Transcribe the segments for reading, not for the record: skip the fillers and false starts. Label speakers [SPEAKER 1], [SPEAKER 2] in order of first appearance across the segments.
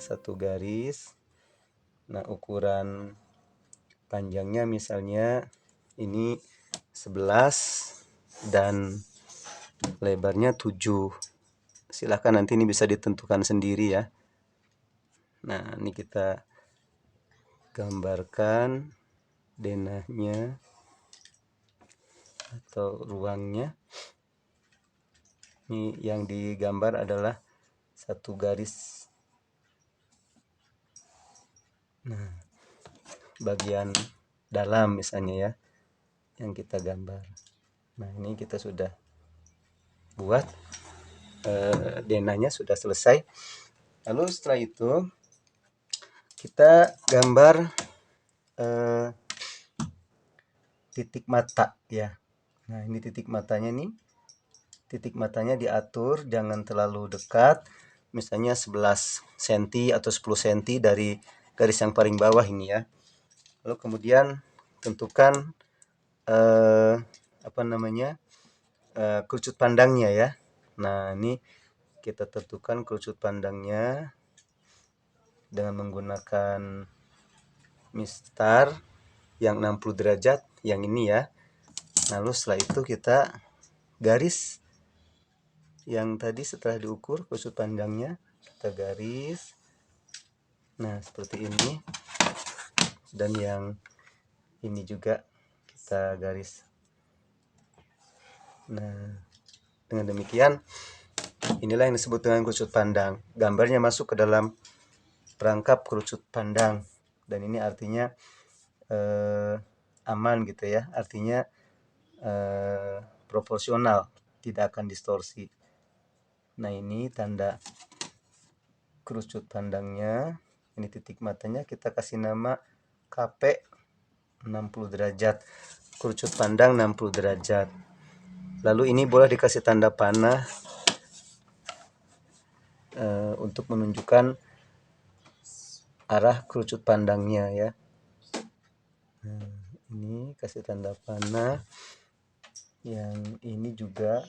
[SPEAKER 1] Satu garis. Nah, ukuran panjangnya misalnya ini 11 dan lebarnya 7. Silahkan nanti ini bisa ditentukan sendiri ya. Nah, ini kita gambarkan denahnya atau ruangnya. Ini yang digambar adalah satu garis. Nah, bagian dalam misalnya ya yang kita gambar. Nah, ini kita sudah buat denahnya sudah selesai. Lalu setelah itu kita gambar titik mata ya. Nah, ini titik matanya nih. Titik matanya diatur jangan terlalu dekat. Misalnya 11 cm atau 10 cm dari garis yang paling bawah ini ya. Lalu kemudian tentukan kerucut pandangnya ya. Nah, ini kita tentukan kerucut pandangnya dengan menggunakan mistar yang 60 derajat yang ini ya. Lalu setelah itu kita garis yang tadi setelah diukur kerucut pandangnya, kita garis. Nah, seperti ini. Dan yang ini juga kita garis. Nah, dengan demikian inilah yang disebut dengan kerucut pandang. Gambarnya masuk ke dalam perangkap kerucut pandang. Dan ini artinya aman gitu ya. Artinya proporsional, tidak akan distorsi. Nah, ini tanda kerucut pandangnya. Ini titik matanya, kita kasih nama KP 60 derajat. Kerucut pandang 60 derajat. Lalu ini boleh dikasih tanda panah untuk menunjukkan arah kerucut pandangnya ya. Nah, ini kasih tanda panah. Yang ini juga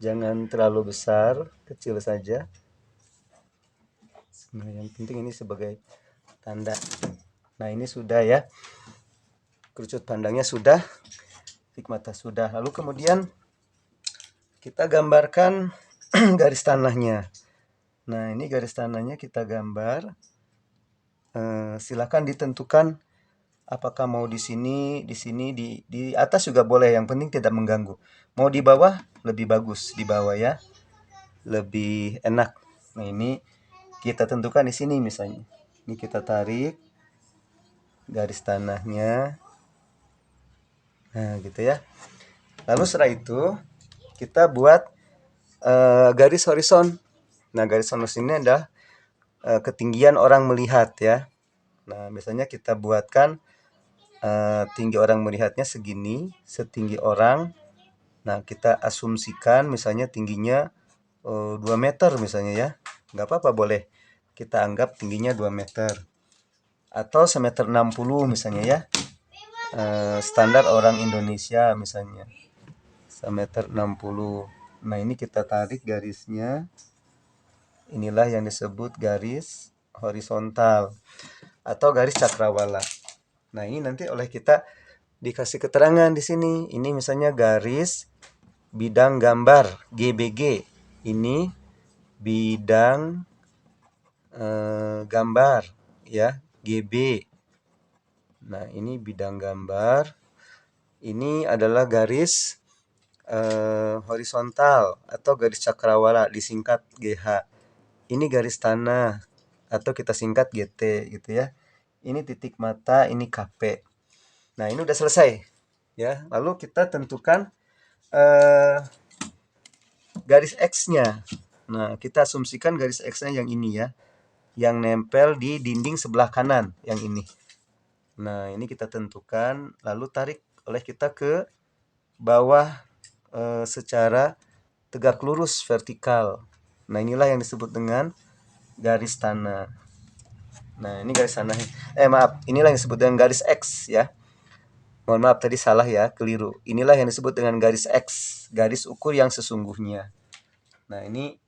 [SPEAKER 1] jangan terlalu besar, kecil saja. Nah, yang penting ini sebagai tanda. Nah, ini sudah ya. Kerucut pandangnya sudah, titik mata sudah. Lalu kemudian kita gambarkan garis tanahnya. Nah, ini garis tanahnya kita gambar. Silakan ditentukan Apakah mau di sini, di atas juga boleh, yang penting tidak mengganggu. Mau di bawah lebih bagus, di bawah ya, lebih enak. Nah, ini kita tentukan di sini misalnya. Ini kita tarik garis tanahnya. Nah, gitu ya. Lalu setelah itu kita buat garis horizon. Nah, garis horizon ini adalah ketinggian orang melihat ya. Nah, biasanya kita buatkan tinggi orang melihatnya segini, setinggi orang. Nah, kita asumsikan misalnya tingginya 2 meter misalnya ya. Nggak apa-apa, boleh kita anggap tingginya 2 meter. Atau 1,60 m misalnya ya. Standar orang Indonesia misalnya. 1,60 m. Nah, ini kita tarik garisnya. Inilah yang disebut garis horizontal atau garis cakrawala. Nah, ini nanti oleh kita dikasih keterangan di sini. Ini misalnya garis bidang gambar GBG. Ini bidang gambar ya, GB. Nah, ini bidang gambar. Ini adalah garis horizontal atau garis cakrawala, disingkat GH. Ini garis tanah atau kita singkat GT gitu ya. Ini titik mata, ini KP. Nah, ini udah selesai ya. Lalu kita tentukan garis X-nya. Nah, kita asumsikan garis X-nya yang ini ya, yang nempel di dinding sebelah kanan, yang ini. Nah, ini kita tentukan, lalu tarik oleh kita ke bawah secara tegak lurus vertikal. Nah, inilah yang disebut dengan garis tanah. Nah, ini garis tanah. Maaf, inilah yang disebut dengan garis X ya. Mohon maaf tadi salah ya, keliru. Inilah yang disebut dengan garis X, garis ukur yang sesungguhnya. Nah, ini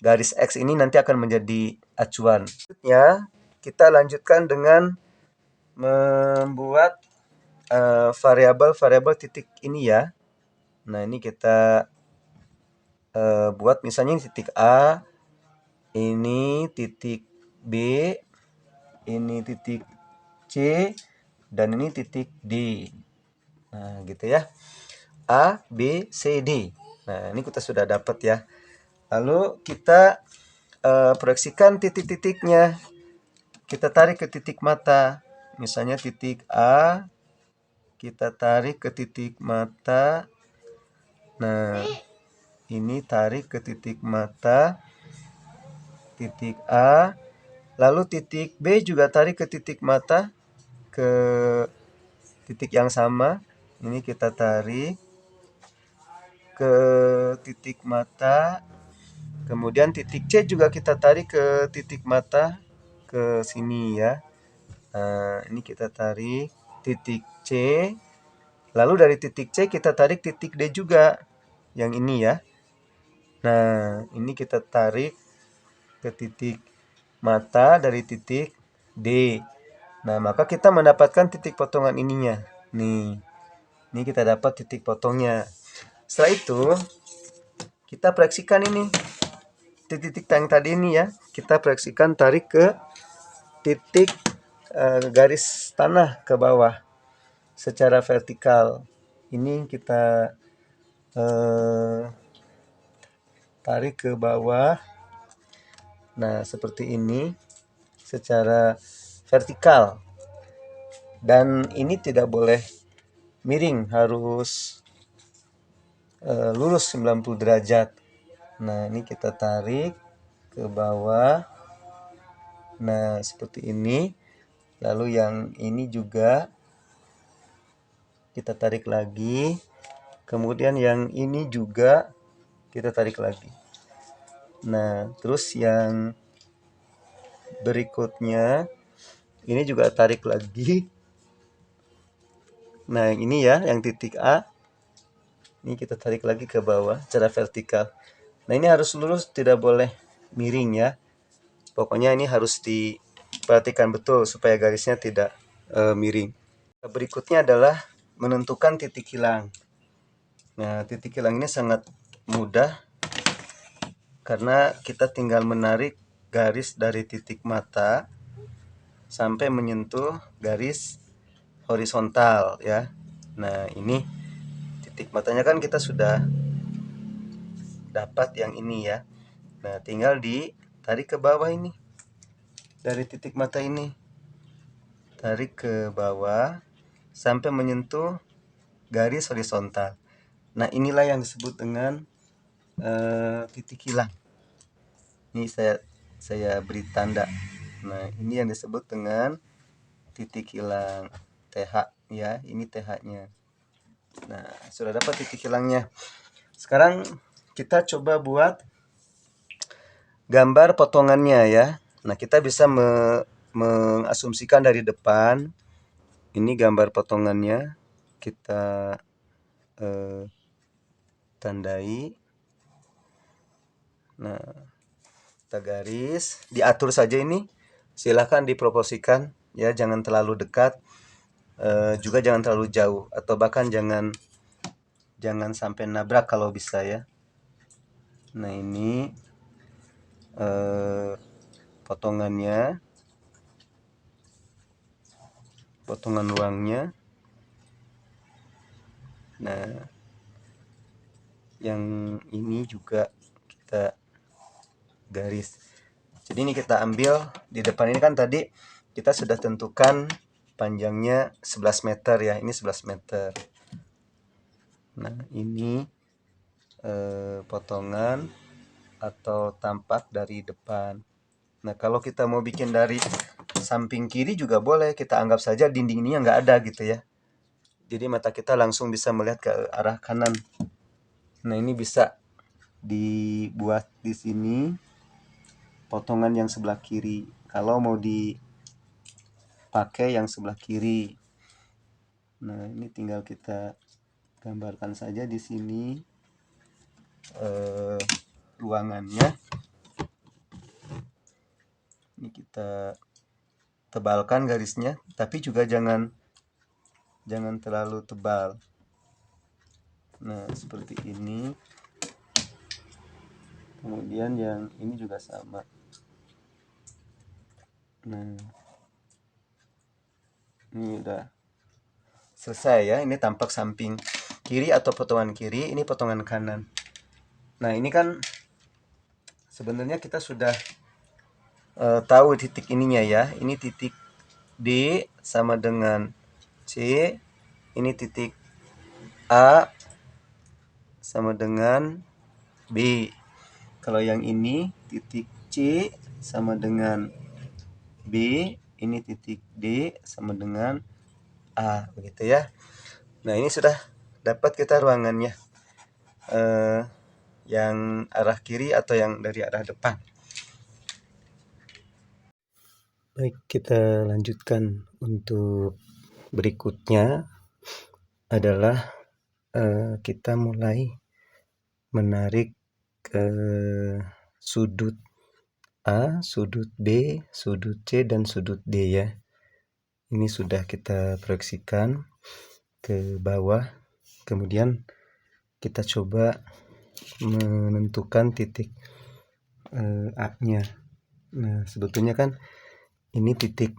[SPEAKER 1] garis X ini nanti akan menjadi acuan. Selanjutnya, kita lanjutkan dengan membuat variabel-variabel titik ini ya. Nah, ini kita buat misalnya titik A, ini titik B, ini titik C, dan ini titik D. Nah, gitu ya. A, B, C, D. Nah, ini kita sudah dapat ya. Lalu kita proyeksikan titik-titiknya. Kita tarik ke titik mata. Misalnya titik A, kita tarik ke titik mata. Nah, ini tarik ke titik mata titik A. Lalu titik B juga tarik ke titik mata ke titik yang sama. Ini kita tarik ke titik mata. Kemudian titik C juga kita tarik ke titik mata ke sini ya. Nah, ini kita tarik titik C. Lalu dari titik C kita tarik titik D juga. Yang ini ya. Nah, ini kita tarik ke titik mata dari titik D. Nah, maka kita mendapatkan titik potongan ininya. Nih. Ini kita dapat titik potongnya. Setelah itu, kita proyeksikan ini. Titik-titik yang tadi ini ya, kita proyeksikan tarik ke titik garis tanah ke bawah secara vertikal. Ini kita tarik ke bawah. Nah, seperti ini secara vertikal. Dan ini tidak boleh miring, harus lurus 90 derajat. Nah, ini kita tarik ke bawah. Nah, seperti ini. Lalu yang ini juga kita tarik lagi. Kemudian yang ini juga kita tarik lagi. Nah, terus yang berikutnya ini juga tarik lagi. Nah, yang ini ya, yang titik A. Ini kita tarik lagi ke bawah secara vertikal. Nah, ini harus lurus, tidak boleh miring ya. Pokoknya ini harus diperhatikan betul supaya garisnya tidak miring. Berikutnya adalah menentukan titik hilang. Nah, titik hilang ini sangat mudah karena kita tinggal menarik garis dari titik mata sampai menyentuh garis horizontal ya. Nah, ini titik matanya kan kita sudah dapat yang ini ya. Nah, tinggal ditarik ke bawah ini. Dari titik mata ini. Tarik ke bawah sampai menyentuh garis horizontal. Nah, inilah yang disebut dengan titik hilang. Ini saya beri tanda. Nah, ini yang disebut dengan titik hilang TH ya. Ini TH-nya. Nah, sudah dapat titik hilangnya. Sekarang kita coba buat gambar potongannya ya. Nah, kita bisa mengasumsikan dari depan. Ini gambar potongannya. Kita tandai. Nah, kita garis, diatur saja ini. Silahkan diproporsikan ya, jangan terlalu dekat, juga jangan terlalu jauh, atau bahkan jangan sampai nabrak kalau bisa ya. Nah, ini potongannya, potongan ruangnya. Nah, yang ini juga kita garis. Jadi ini kita ambil di depan ini kan tadi kita sudah tentukan panjangnya 11 meter ya. Ini 11 meter. Nah, ini potongan atau tampak dari depan. Nah, kalau kita mau bikin dari samping kiri juga boleh. Kita anggap saja dinding ini nggak ada gitu ya. Jadi mata kita langsung bisa melihat ke arah kanan. Nah, ini bisa dibuat di sini potongan yang sebelah kiri. Kalau mau dipakai yang sebelah kiri. Nah, ini tinggal kita gambarkan saja di sini ruangannya. Ini kita tebalkan garisnya, tapi juga jangan terlalu tebal. Nah, seperti ini. Kemudian yang ini juga sama. Nah, ini udah selesai ya. Ini tampak samping kiri atau potongan kiri, ini potongan kanan. Nah, ini kan sebenarnya kita sudah tahu titik ininya ya. Ini titik D sama dengan C. Ini titik A sama dengan B. Kalau yang ini titik C sama dengan B, ini titik D sama dengan A, begitu ya. Nah, ini sudah dapat kita ruangannya. Yang arah kiri atau yang dari arah depan. Baik, kita lanjutkan. Untuk berikutnya adalah kita mulai menarik sudut A, sudut B, sudut C, dan sudut D ya. Ini sudah kita proyeksikan ke bawah. Kemudian kita coba menentukan titik A-nya. Nah, sebetulnya kan ini titik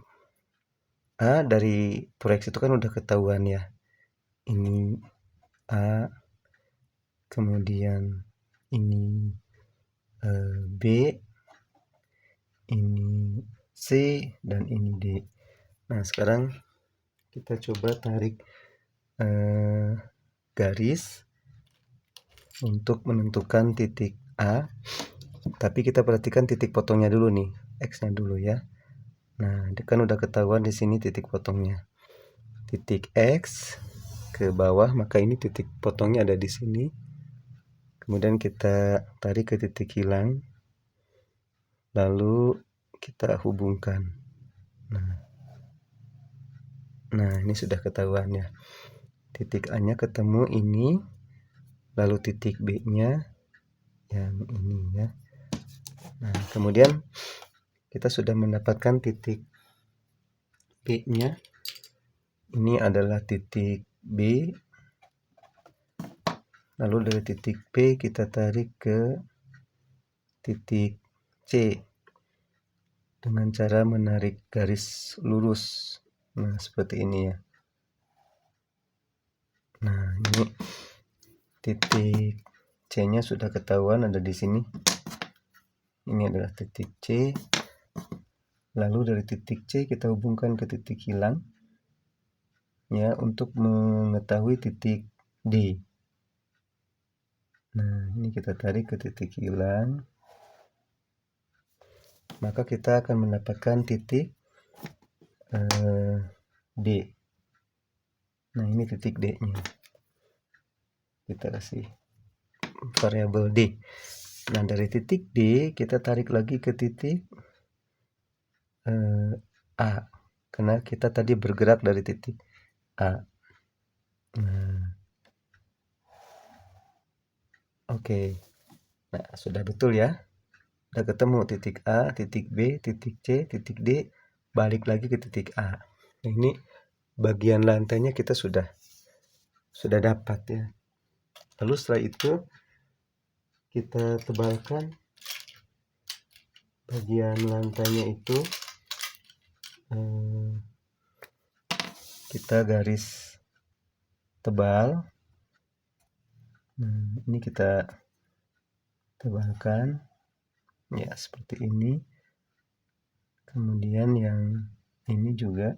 [SPEAKER 1] A dari proyeksi itu kan udah ketahuan ya. Ini A, kemudian ini B, ini C, dan ini D. Nah, sekarang kita coba tarik garis untuk menentukan titik A. Tapi kita perhatikan titik potongnya dulu nih, X-nya dulu ya. Nah, kan udah ketahuan di sini titik potongnya. Titik X ke bawah, maka ini titik potongnya ada di sini. Kemudian kita tarik ke titik hilang. Lalu kita hubungkan. Nah, ini sudah ketahuan ya. Titik A-nya ketemu ini, lalu titik B-nya yang ini ya. Nah, kemudian kita sudah mendapatkan titik B-nya. Ini adalah titik B. Lalu dari titik B kita tarik ke titik C dengan cara menarik garis lurus. Nah, seperti ini ya. ini titik C-nya sudah ketahuan ada di sini. Ini adalah titik C. Lalu dari titik C kita hubungkan ke titik hilang ya untuk mengetahui titik D. Nah, ini kita tarik ke titik hilang. Maka kita akan mendapatkan titik D. Nah, ini titik D-nya. Kita kasih variabel D. Nah, dari titik D kita tarik lagi ke titik A. Karena kita tadi bergerak dari titik A. Nah, oke. Nah, sudah betul ya. Sudah ketemu titik A, titik B, titik C, titik D, balik lagi ke titik A. Nah, ini bagian lantainya kita sudah dapat ya. Lalu setelah itu kita tebalkan bagian lantainya itu, kita garis tebal. Nah, ini kita tebalkan ya seperti ini. Kemudian yang ini juga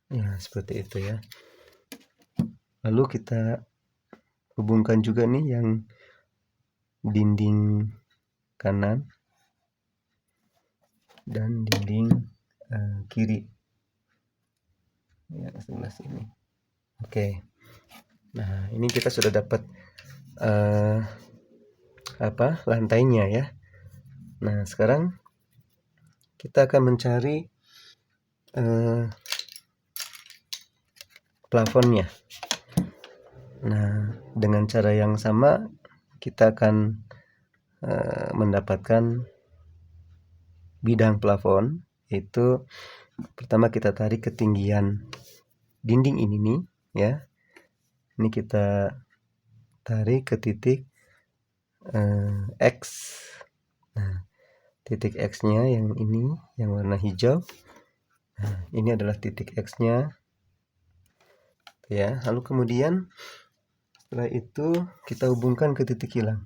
[SPEAKER 1] ya seperti itu ya. Lalu kita hubungkan juga nih yang dinding kanan dan dinding kiri ya sebelah sini. Oke. Nah, ini kita sudah dapat lantainya ya. Nah, sekarang kita akan mencari plafonnya. Nah, dengan cara yang sama kita akan mendapatkan bidang plafon, yaitu pertama kita tarik ketinggian dinding ini nih ya. Ini kita tarik ke titik X. Nah, titik X-nya yang ini, yang warna hijau. Nah, ini adalah titik X-nya ya. Lalu kemudian setelah itu kita hubungkan ke titik hilang.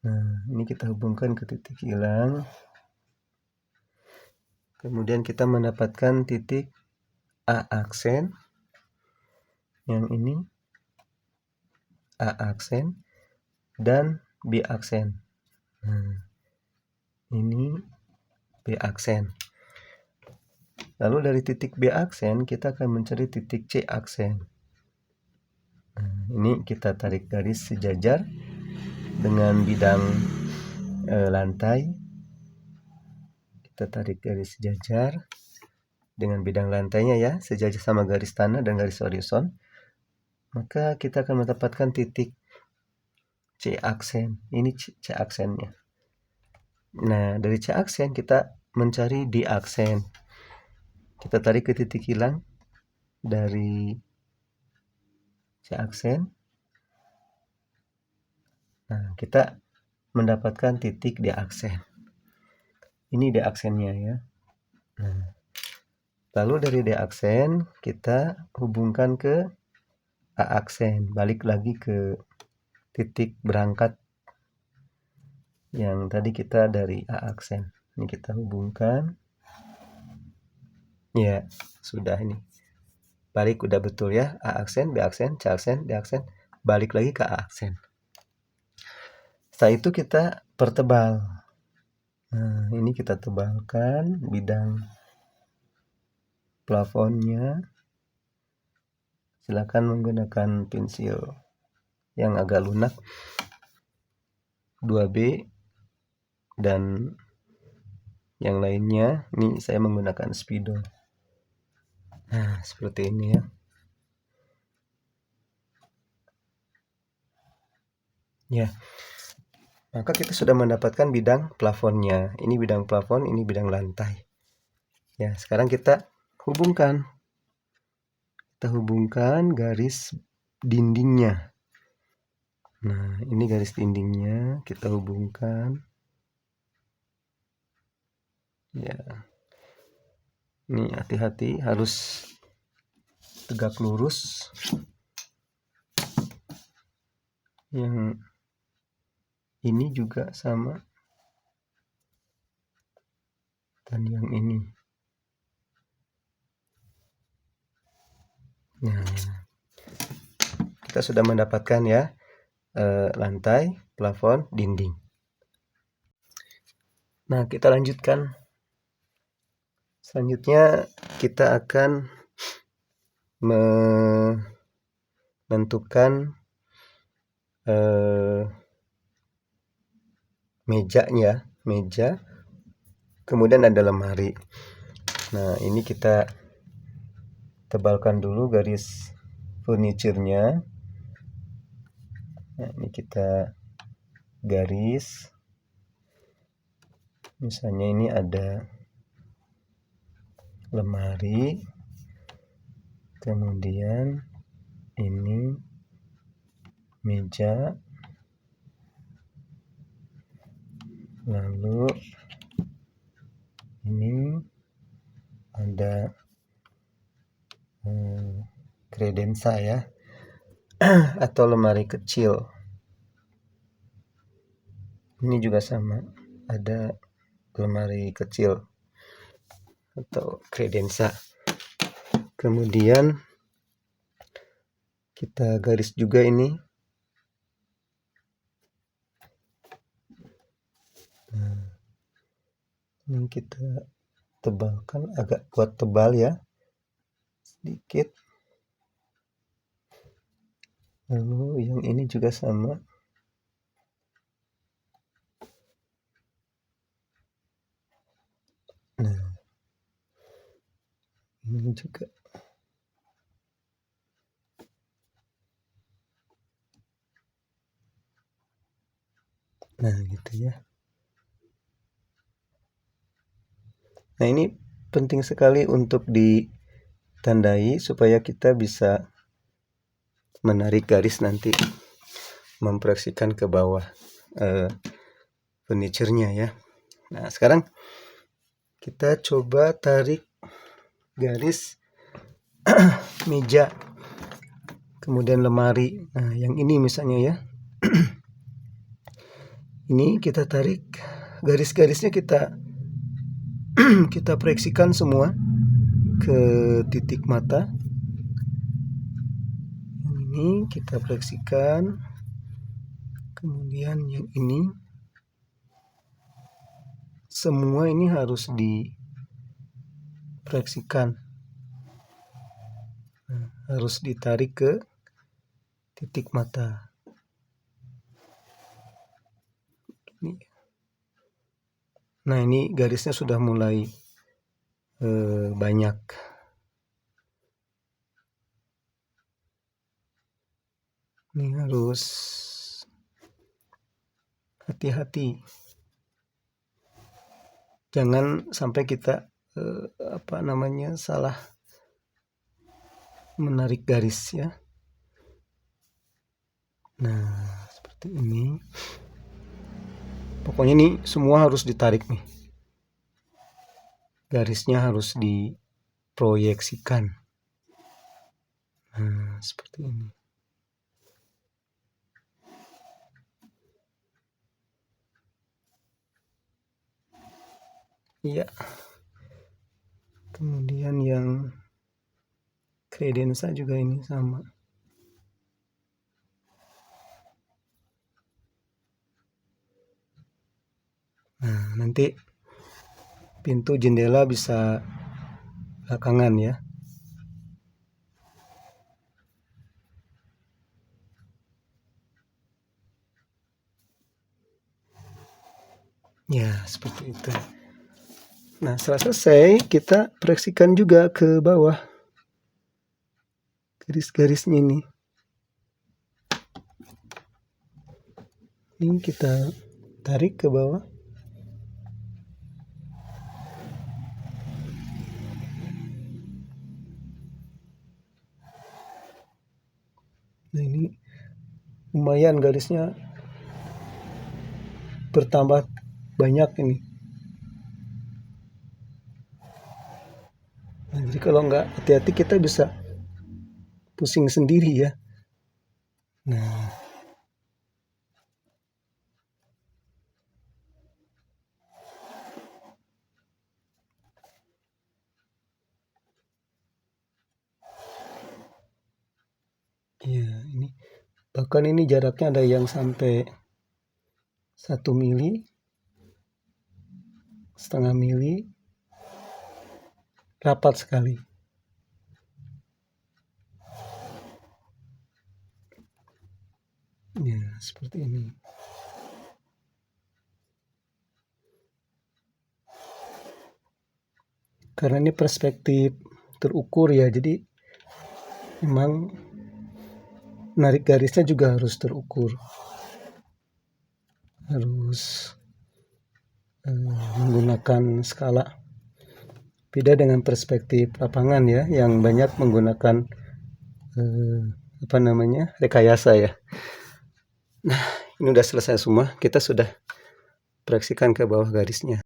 [SPEAKER 1] Nah, ini kita hubungkan ke titik hilang. Kemudian kita mendapatkan titik A aksen. Yang ini A aksen dan B aksen. Nah, ini B aksen. Lalu dari titik B aksen kita akan mencari titik C aksen. Nah, ini kita tarik garis sejajar dengan bidang lantai. Kita tarik garis sejajar dengan bidang lantainya ya, sejajar sama garis tanah dan garis horizon. Maka kita akan mendapatkan titik C aksen. Ini C aksennya. Nah, dari C aksen kita mencari D aksen. Kita tarik ke titik hilang dari C aksen. Nah, kita mendapatkan titik D aksen. Ini D aksennya ya. Nah, lalu dari D aksen kita hubungkan ke A aksen. Balik lagi ke titik berangkat yang tadi kita dari A aksen. Ini kita hubungkan. Ya, sudah ini. Balik udah betul ya. A aksen, B aksen, C aksen, D aksen. Balik lagi ke A aksen. Setelah itu kita pertebal. Nah, ini kita tebalkan bidang plafonnya. Silakan menggunakan pensil yang agak lunak 2B dan yang lainnya. Ini saya menggunakan spidol. Nah, seperti ini ya. Ya. Maka kita sudah mendapatkan bidang plafonnya. Ini bidang plafon, ini bidang lantai. Ya, sekarang kita hubungkan. Kita hubungkan garis dindingnya. Nah, ini garis dindingnya kita hubungkan. Ya. Ini hati-hati harus tegak lurus. Yang ini juga sama, dan yang ini. Nah, kita sudah mendapatkan ya lantai, plafon, dinding. Nah, kita lanjutkan. Selanjutnya kita akan menentukan meja, kemudian ada lemari. Nah, ini kita tebalkan dulu garis furniturnya. Nah, ini kita garis. Misalnya ini ada lemari, kemudian ini meja, lalu ini ada kredensa ya, atau lemari kecil. Ini juga sama, ada lemari kecil atau kredensa. Kemudian kita garis juga ini. Nah, ini kita tebalkan, agak buat tebal ya, sedikit. Lalu yang ini juga sama. Nah, ini juga. Nah, gitu ya. Nah, ini penting sekali untuk ditandai supaya kita bisa menarik garis nanti, memproyeksikan ke bawah furniturnya ya. Nah, sekarang kita coba tarik garis meja, kemudian lemari. Nah, yang ini misalnya ya. Ini kita tarik garis-garisnya, kita proyeksikan semua ke titik mata. Ini kita proyeksikan, kemudian yang ini semua ini harus diproyeksikan, harus ditarik ke titik mata. Nah, ini garisnya sudah mulai banyak. Ini harus hati-hati, jangan sampai kita salah menarik garis ya. Nah, seperti ini. Pokoknya nih semua harus ditarik nih. Garisnya harus diproyeksikan. Nah, seperti ini. Iya. Kemudian yang kredensa juga ini sama. Nah, nanti pintu jendela bisa belakangan ya. Ya, seperti itu. Nah, setelah selesai kita proyeksikan juga ke bawah garis-garisnya ini. Ini kita tarik ke bawah. Nah, ini lumayan garisnya bertambah banyak ini. Nah, jadi kalau nggak hati-hati kita bisa pusing sendiri ya. Nah, ya ini bahkan ini jaraknya ada yang sampai 1 mili, setengah mili, rapat sekali. Ya, seperti ini. Karena ini perspektif terukur ya, jadi memang narik garisnya juga harus terukur. Harus menggunakan skala. Beda dengan perspektif lapangan ya, yang banyak menggunakan rekayasa ya. Nah, ini udah selesai semua. Kita sudah proyeksikan ke bawah garisnya.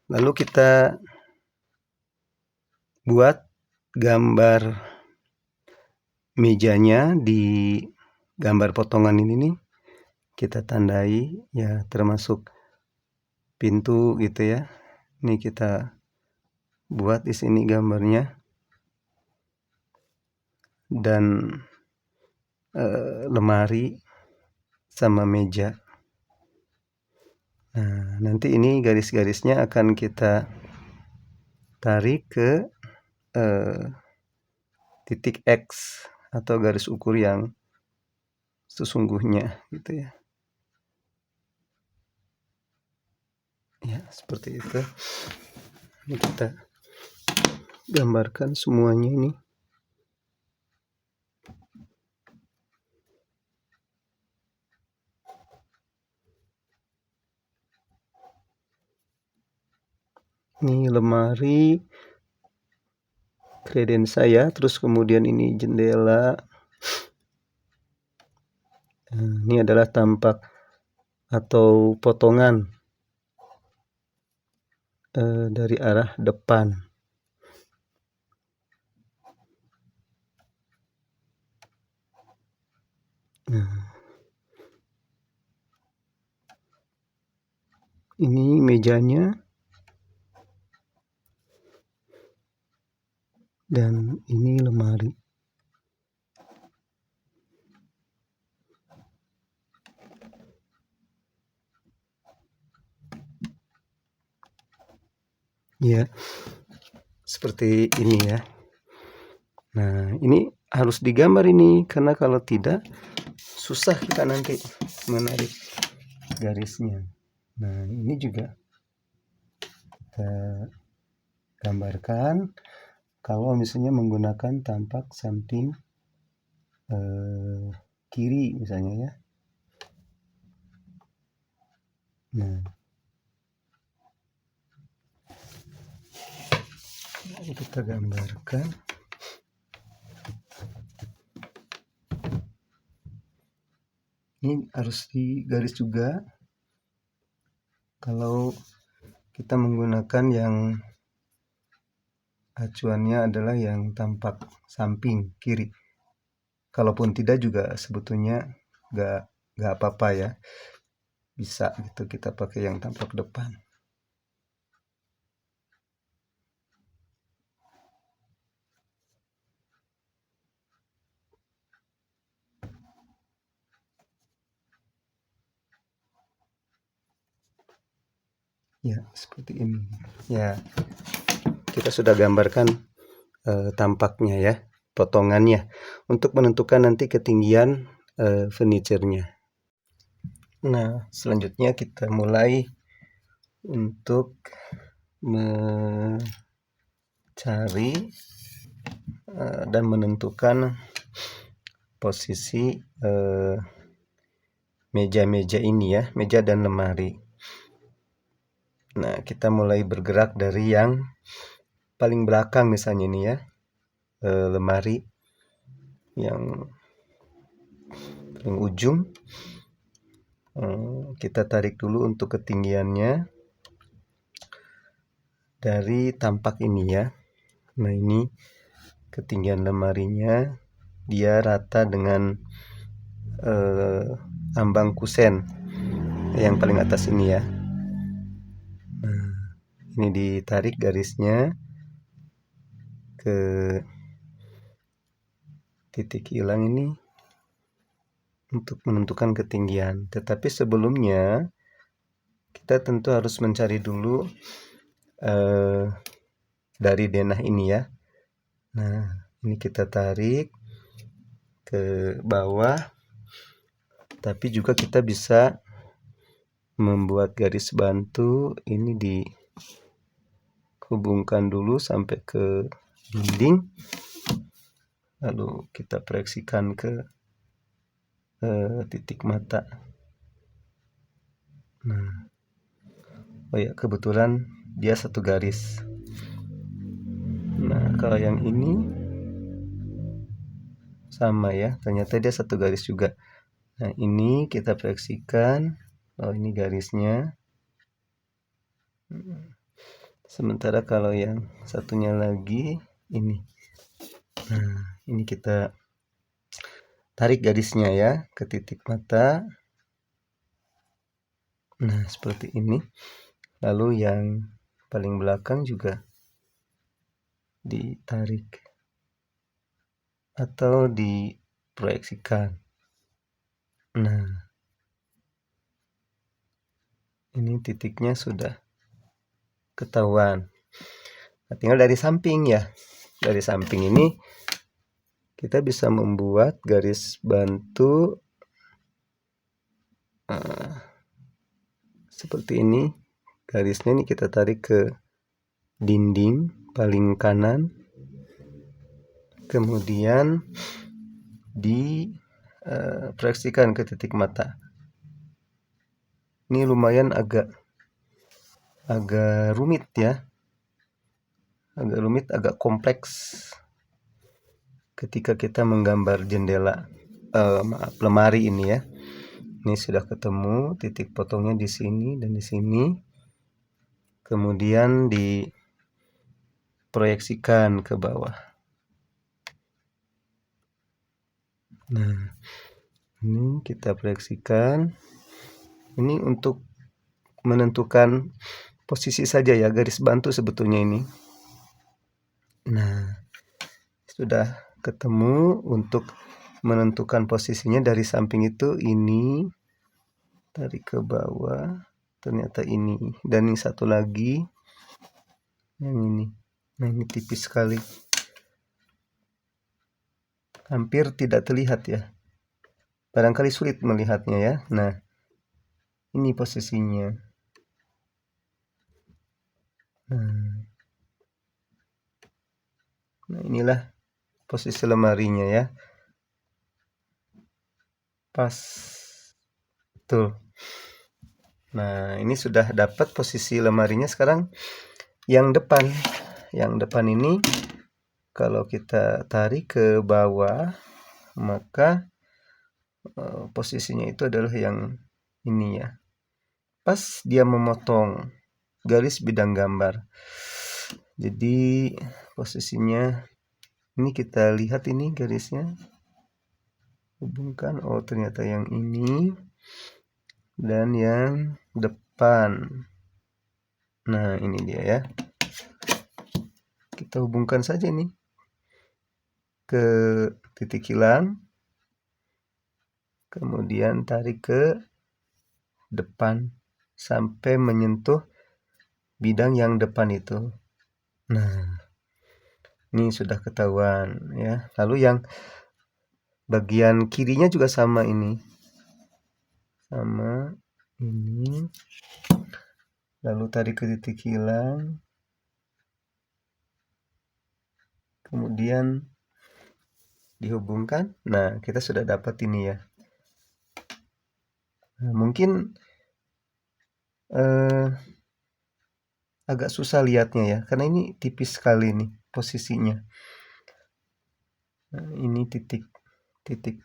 [SPEAKER 1] Lalu kita buat gambar mejanya di gambar potongan ini nih. Kita tandai ya, termasuk pintu gitu ya. Ini kita buat di sini gambarnya. Dan lemari sama meja. Nah, nanti ini garis-garisnya akan kita tarik ke titik X atau garis ukur yang sesungguhnya gitu ya. Ya, seperti itu. Ini kita gambarkan semuanya ini. Ini lemari kredensa ya, terus kemudian ini jendela. Ini adalah tampak atau potongan dari arah depan. Ini mejanya. Dan ini lemari. Ya, seperti ini ya. Nah, ini harus digambar ini, karena kalau tidak susah kita nanti menarik garisnya. Nah, ini juga kita gambarkan kalau misalnya menggunakan tampak samping kiri misalnya ya. Nah, kita gambarkan. Ini harus digaris juga kalau kita menggunakan yang acuannya adalah yang tampak samping kiri. Kalaupun tidak juga sebetulnya nggak apa-apa ya, bisa gitu kita pakai yang tampak depan. Ya, seperti ini. Ya, kita sudah gambarkan tampaknya ya, potongannya, untuk menentukan nanti ketinggian furniture-nya. Nah, selanjutnya kita mulai untuk mencari dan menentukan posisi meja-meja ini ya, meja dan lemari. Nah, kita mulai bergerak dari yang paling belakang misalnya ini ya, lemari yang paling ujung. Kita tarik dulu untuk ketinggiannya dari tampak ini ya. Nah, ini ketinggian lemarinya. dia rata dengan ambang kusen yang paling atas ini ya. Nah, ini ditarik garisnya ke titik hilang ini untuk menentukan ketinggian. Tetapi sebelumnya kita tentu harus mencari dulu dari denah ini ya. Nah, ini kita tarik ke bawah, tapi juga kita bisa membuat garis bantu ini dihubungkan dulu sampai ke dinding, lalu kita proyeksikan ke titik mata. Nah, oh ya, kebetulan dia satu garis. Nah, kalau yang ini sama ya, ternyata dia satu garis juga. Nah, ini kita proyeksikan. Oh, ini garisnya. Sementara kalau yang satunya lagi ini. Nah, ini kita tarik garisnya ya ke titik mata. Nah, seperti ini. Lalu yang paling belakang juga ditarik atau diproyeksikan. Nah, ini titiknya sudah ketahuan. Nah, tinggal dari samping ya. Dari samping ini kita bisa membuat garis bantu seperti ini. Garisnya ini kita tarik ke dinding paling kanan, kemudian diproyeksikan ke titik mata. Ini lumayan agak rumit ya, agak kompleks ketika kita menggambar jendela, lemari ini ya. Ini sudah ketemu titik potongnya di sini dan di sini, kemudian diproyeksikan ke bawah. Nah, ini kita proyeksikan. Ini untuk menentukan posisi saja ya, garis bantu sebetulnya ini. Nah, sudah ketemu. Untuk menentukan posisinya dari samping itu ini tarik ke bawah, ternyata ini, dan ini satu lagi yang ini. Nah, ini tipis sekali, hampir tidak terlihat ya, barangkali sulit melihatnya ya. Nah, ini posisinya. Nah, inilah posisi lemarinya ya, pas betul. Nah, ini sudah dapat posisi lemarinya. Sekarang yang depan ini kalau kita tarik ke bawah, maka posisinya itu adalah yang ini ya, pas dia memotong garis bidang gambar. Jadi posisinya ini kita lihat, ini garisnya hubungkan. Oh, ternyata yang ini dan yang depan. Nah, ini dia ya, kita hubungkan saja nih ke titik hilang, kemudian tarik ke depan sampai menyentuh bidang yang depan itu. Nah, ini sudah ketahuan ya. Lalu yang bagian kirinya juga sama, ini sama ini, lalu tarik ke titik hilang, kemudian dihubungkan. Nah, kita sudah dapat ini ya. Nah, mungkin agak susah lihatnya ya, karena ini tipis sekali nih posisinya. Nah, ini titik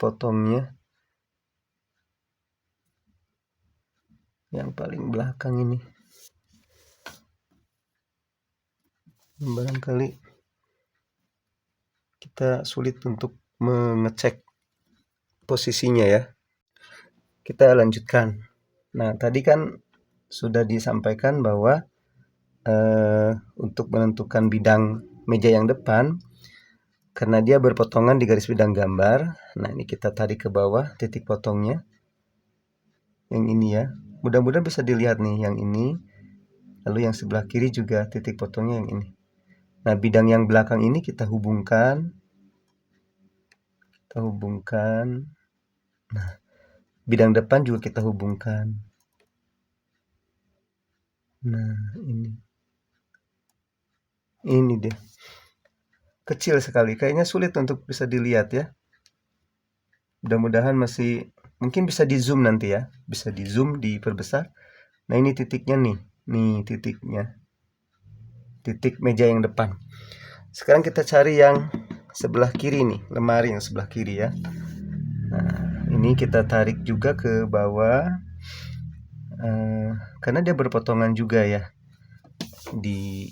[SPEAKER 1] potongnya yang paling belakang ini. Barangkali kita sulit untuk mengecek posisinya ya. Kita lanjutkan. Nah, tadi kan sudah disampaikan bahwa untuk menentukan bidang meja yang depan, karena dia berpotongan di garis bidang gambar. Nah, ini kita tarik ke bawah titik potongnya. Yang ini ya. Mudah-mudahan bisa dilihat nih yang ini. Lalu yang sebelah kiri juga titik potongnya yang ini. Nah, bidang yang belakang ini kita hubungkan. Nah, bidang depan juga kita hubungkan. Nah, ini dia. Kecil sekali, kayaknya sulit untuk bisa dilihat ya. Mudah-mudahan masih, mungkin bisa di zoom nanti ya. Bisa di zoom, diperbesar. Nah, ini titiknya nih. Nih titiknya. Titik meja yang depan. Sekarang kita cari yang sebelah kiri nih, lemari yang sebelah kiri ya. Nah, ini kita tarik juga ke bawah. Karena dia berpotongan juga ya di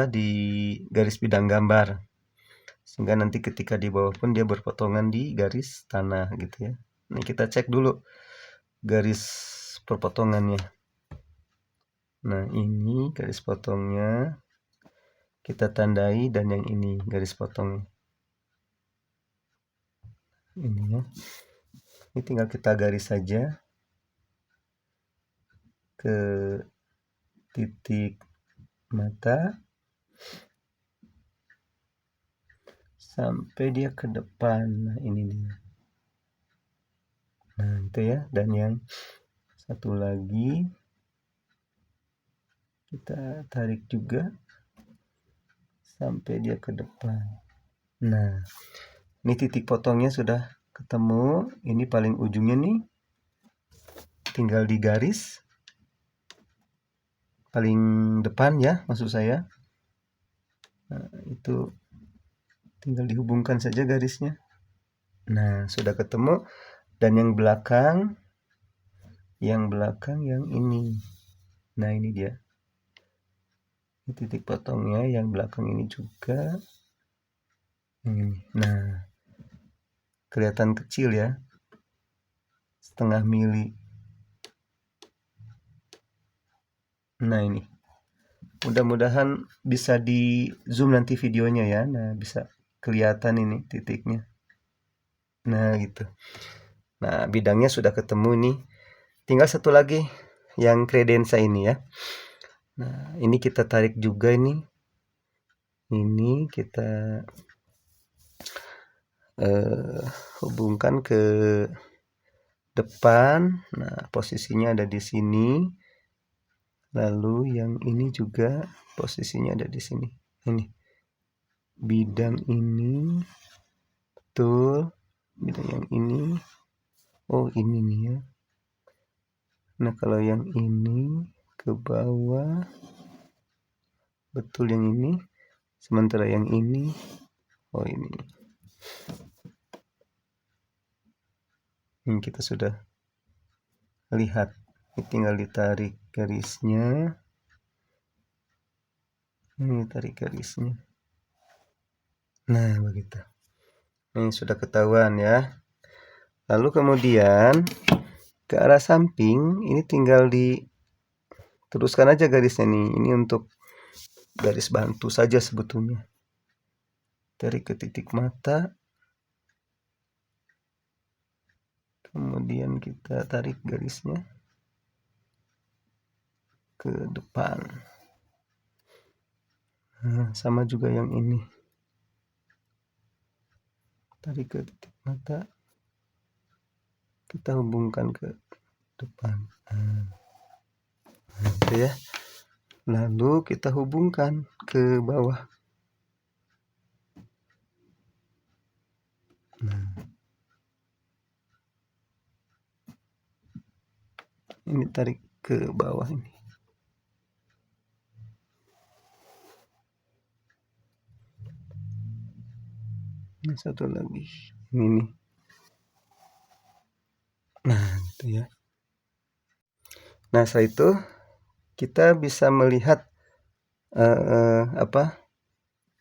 [SPEAKER 1] di garis bidang gambar, sehingga nanti ketika di bawah pun dia berpotongan di garis tanah gitu ya. Ini kita cek dulu garis perpotongannya. Nah, ini garis potongnya kita tandai, dan yang ini garis potongnya ini ya. Ini tinggal kita garis saja ke titik mata sampai dia ke depan. Nah, ini dia. Nah, itu ya. Dan yang satu lagi kita tarik juga sampai dia ke depan. Nah, ini titik potongnya sudah ketemu. Ini paling ujungnya nih, tinggal digaris paling depan ya, maksud saya. Nah, itu tinggal dihubungkan saja garisnya. Nah, sudah ketemu. Dan yang belakang yang ini. Nah, ini dia. Ini titik potongnya yang belakang ini juga. Ini. Nah, kelihatan kecil ya. Setengah mili. Nah, ini. Mudah-mudahan bisa di zoom nanti videonya ya. Nah, bisa kelihatan ini titiknya. Nah, gitu. Nah, bidangnya sudah ketemu nih. Tinggal satu lagi yang kredensa ini ya. Nah, ini kita tarik juga ini. Ini kita hubungkan ke depan. Nah, posisinya ada di sini. Lalu yang ini juga posisinya ada di sini. Ini bidang ini, betul. Bidang yang ini, oh ini nih ya. Nah, kalau yang ini ke bawah, betul yang ini. Sementara yang ini, oh ini. Ini kita sudah lihat. Ini tinggal ditarik garisnya. Ini tarik garisnya. Nah, begitu. Ini sudah ketahuan ya. Lalu kemudian ke arah samping, ini tinggal diteruskan aja garisnya nih. Ini untuk garis bantu saja sebetulnya. Tarik ke titik mata. Kemudian kita tarik garisnya ke depan. Nah, sama juga yang ini. Tarik ke titik mata. Kita hubungkan ke depan. Nah, itu ya. Lalu kita hubungkan ke bawah. Nah, ini tarik ke bawah ini. Ini satu lagi. Ini nih. Nah, gitu ya. Nah, setelah itu kita bisa melihat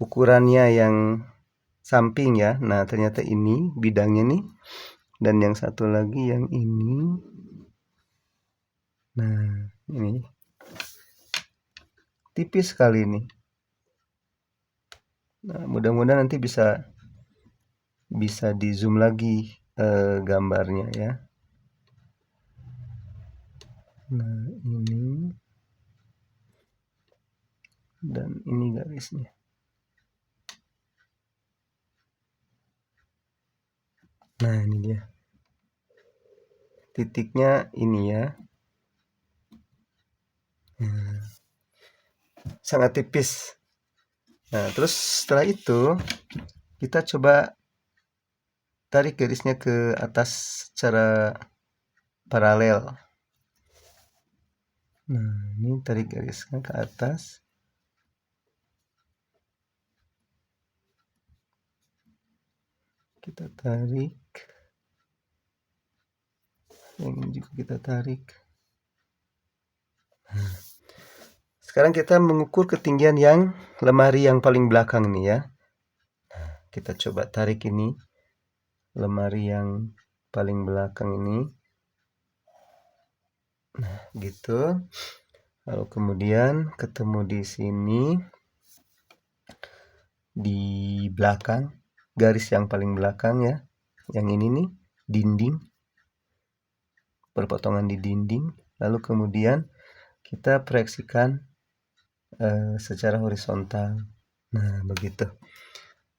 [SPEAKER 1] ukurannya yang samping ya. Nah, ternyata ini bidangnya nih. Dan yang satu lagi yang ini. Nah, ini tipis sekali ini. Nah, mudah-mudahan nanti bisa di zoom lagi gambarnya ya. Nah, ini dan ini garisnya. Nah, ini dia. Titiknya ini ya. Sangat tipis. Nah, terus setelah itu kita coba tarik garisnya ke atas secara paralel. Nah, ini tarik garisnya ke atas. Kita tarik. Yang ini juga kita tarik. Nah, sekarang kita mengukur ketinggian yang lemari yang paling belakang nih ya. Nah, kita coba tarik ini. Lemari yang paling belakang ini. Nah, gitu. Lalu kemudian ketemu di sini. Di belakang. Garis yang paling belakang ya. Yang ini nih. Dinding. Berpotongan di dinding. Lalu kemudian kita proyeksikan secara horizontal. Nah, begitu.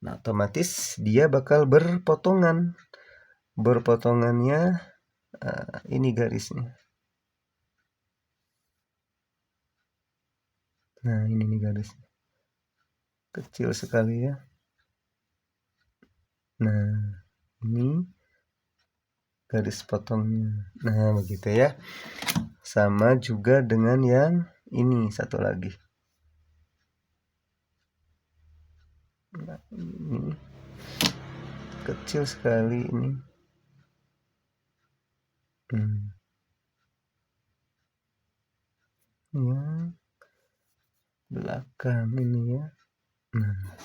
[SPEAKER 1] Nah, otomatis dia bakal berpotongan. Berpotongannya ini garisnya. Nah, ini nih garisnya. Kecil sekali ya. Nah, ini garis potongnya. Nah, begitu ya. Sama juga dengan yang ini satu lagi. Nah, ini kecil sekali ini. Ya, belakang ini ya. Nah,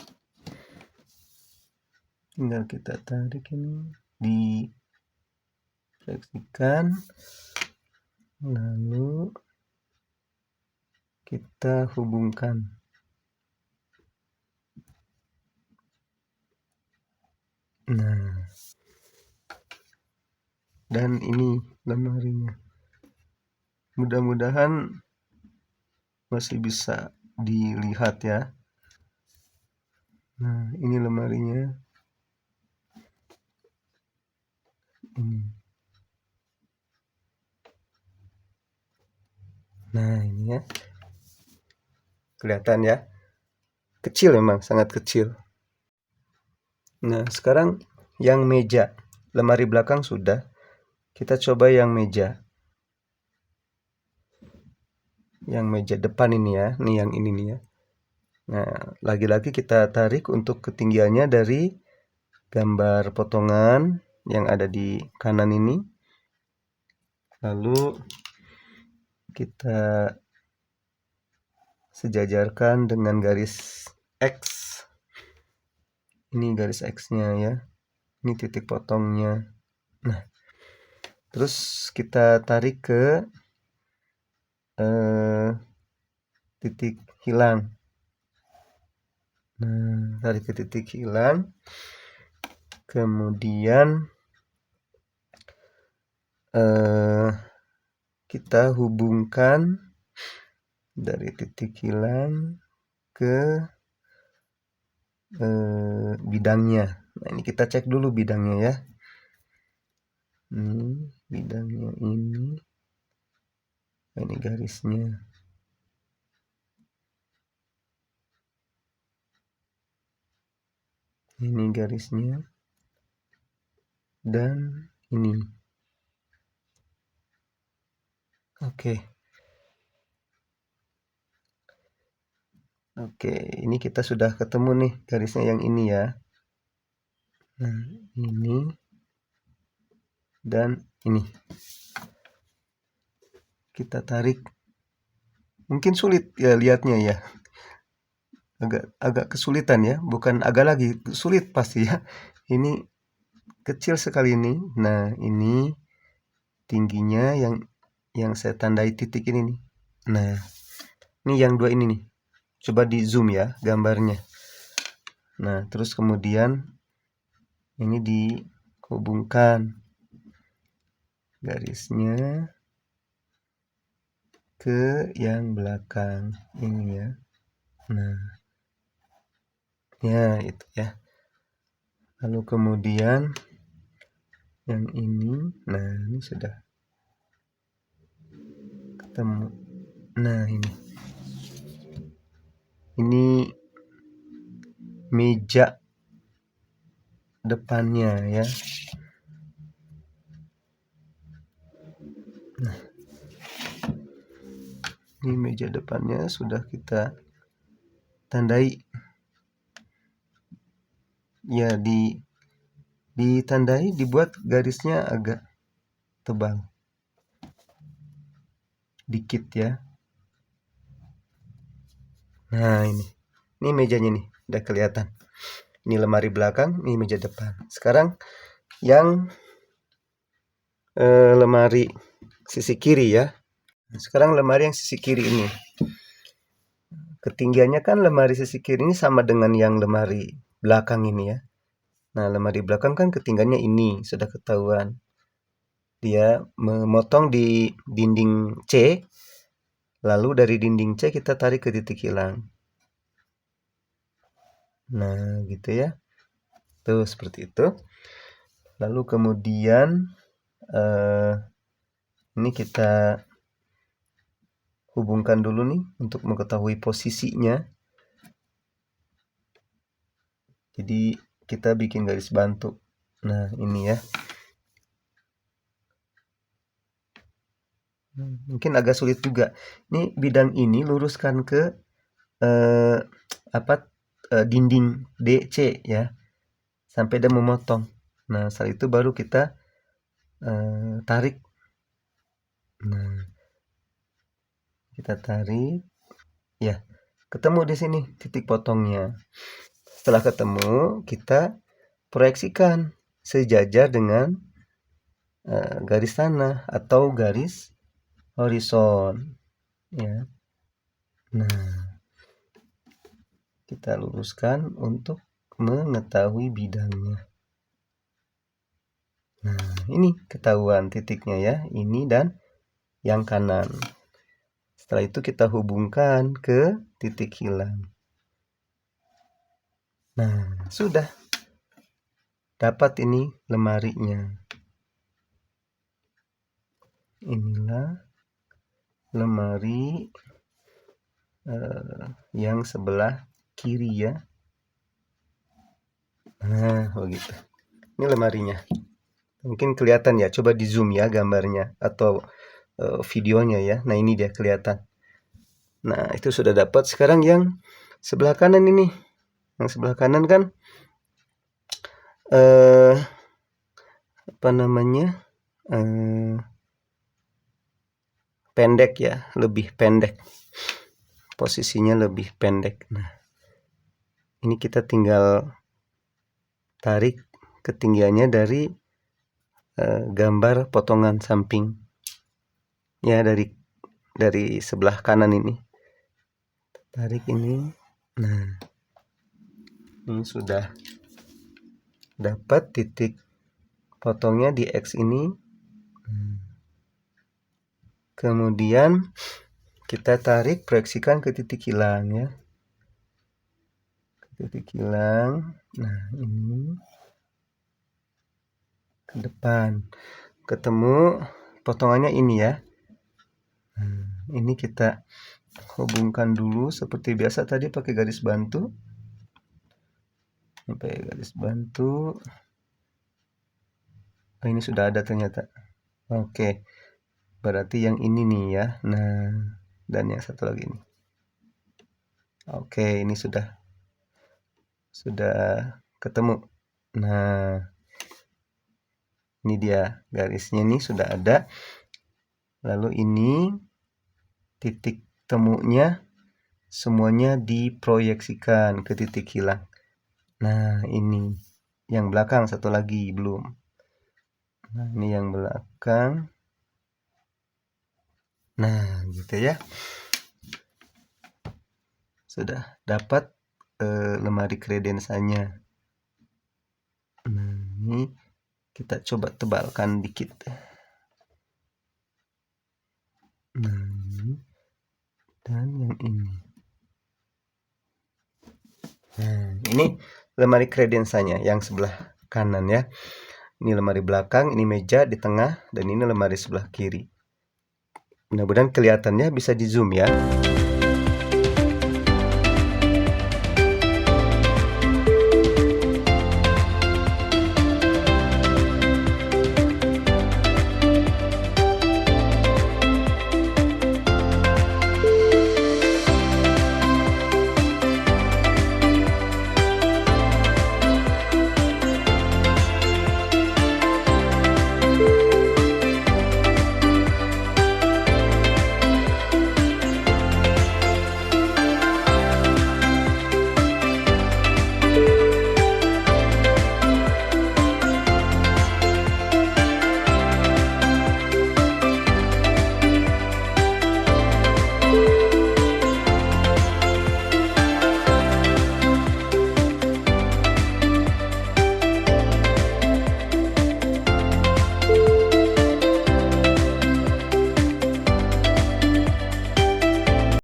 [SPEAKER 1] tinggal kita tarik ini, diproyeksikan, lalu kita hubungkan. Nah, dan ini lemarinya. Mudah-mudahan masih bisa dilihat ya. Nah, ini lemarinya. Ini. Nah, ini ya. Kelihatan ya. Kecil memang, sangat kecil. Nah, sekarang yang meja. Lemari belakang sudah. Kita coba yang meja. Yang meja depan ini ya. Nih yang ini nih ya. Nah, lagi-lagi kita tarik untuk ketinggiannya dari gambar potongan yang ada di kanan ini. Lalu kita sejajarkan dengan garis X. Ini garis X-nya ya. Ini titik potongnya. Nah, terus kita tarik ke titik hilang. Nah, tarik ke titik hilang. Kemudian kita hubungkan dari titik hilang ke bidangnya. Nah, ini kita cek dulu bidangnya ya. Ini bidangnya ini. Ini garisnya. Ini garisnya. Dan ini. Oke. Oke, ini kita sudah ketemu nih garisnya yang ini ya. Nah, ini dan ini. Kita tarik. Mungkin sulit ya lihatnya ya. agak kesulitan ya, bukan agak lagi, sulit pasti ya. Ini kecil sekali ini. Nah, ini tingginya yang saya tandai titik ini nih. Nah, ini yang dua ini nih. Coba di zoom ya gambarnya. Nah, terus kemudian ini dihubungkan garisnya ke yang belakang ini ya. Nah, ya itu ya. Lalu kemudian yang ini, nah ini sudah ketemu. Nah, ini meja depannya ya. Nah, ini meja depannya sudah kita tandai. Ya, ditandai, dibuat garisnya agak tebal dikit ya. Nah, ini mejanya nih, udah kelihatan. Ini lemari belakang, ini meja depan. Sekarang yang lemari sisi kiri ya. Sekarang lemari yang sisi kiri ini. Ketinggiannya kan lemari sisi kiri ini sama dengan yang lemari belakang ini ya. Nah, lemari belakang kan ketinggiannya ini, sudah ketahuan. Dia memotong di dinding C, lalu dari dinding C kita tarik ke titik hilang. Nah, gitu ya. Tuh, seperti itu. Lalu kemudian ini kita hubungkan dulu nih untuk mengetahui posisinya. Jadi kita bikin garis bantu. Nah, ini ya. Mungkin agak sulit juga. Ini bidang ini luruskan ke dinding DC ya. Sampai dia memotong. Nah, setelah itu baru kita tarik. Nah, kita tarik. Ya, ketemu di sini titik potongnya. Setelah ketemu, kita proyeksikan sejajar dengan garis tanah atau garis horizon ya. Nah, kita luruskan untuk mengetahui bidangnya. Nah, ini ketahuan titiknya ya, ini dan yang kanan. Setelah itu kita hubungkan ke titik hilang. Nah, sudah dapat ini lemarinya. Inilah lemari yang sebelah kiri ya. Nah, begitu. Ini lemarinya. Mungkin kelihatan ya, coba di zoom ya gambarnya atau videonya ya. Nah, ini dia kelihatan. Nah, itu sudah dapat. Sekarang yang sebelah kanan ini. Yang sebelah kanan kan pendek ya, lebih pendek. Posisinya lebih pendek. Nah, ini kita tinggal tarik ketinggiannya dari gambar potongan samping. Ya, dari sebelah kanan ini. Tarik ini. Nah, ini sudah dapat titik potongnya di X ini. Kemudian kita tarik, proyeksikan ke titik hilang ya. Ke titik hilang. Nah, ini ke depan. Ketemu potongannya ini ya. Nah, ini kita hubungkan dulu seperti biasa tadi pakai garis bantu. Sampai garis bantu. Oh, ini sudah ada ternyata. Oke. Berarti yang ini nih ya. Nah, dan yang satu lagi ini. Oke, ini sudah ketemu. Nah, ini dia garisnya nih sudah ada. Lalu ini titik temunya semuanya diproyeksikan ke titik hilang. Nah, ini yang belakang satu lagi belum. Nah, ini yang belakang. Nah, gitu ya. Sudah dapat lemari kredensanya. Nah, ini kita coba tebalkan dikit. Nah, ini dan yang ini. Nah, ini lemari kredensanya yang sebelah kanan ya. Ini lemari belakang, ini meja di tengah, dan ini lemari sebelah kiri. Mudah-mudahan kelihatannya bisa di zoom ya.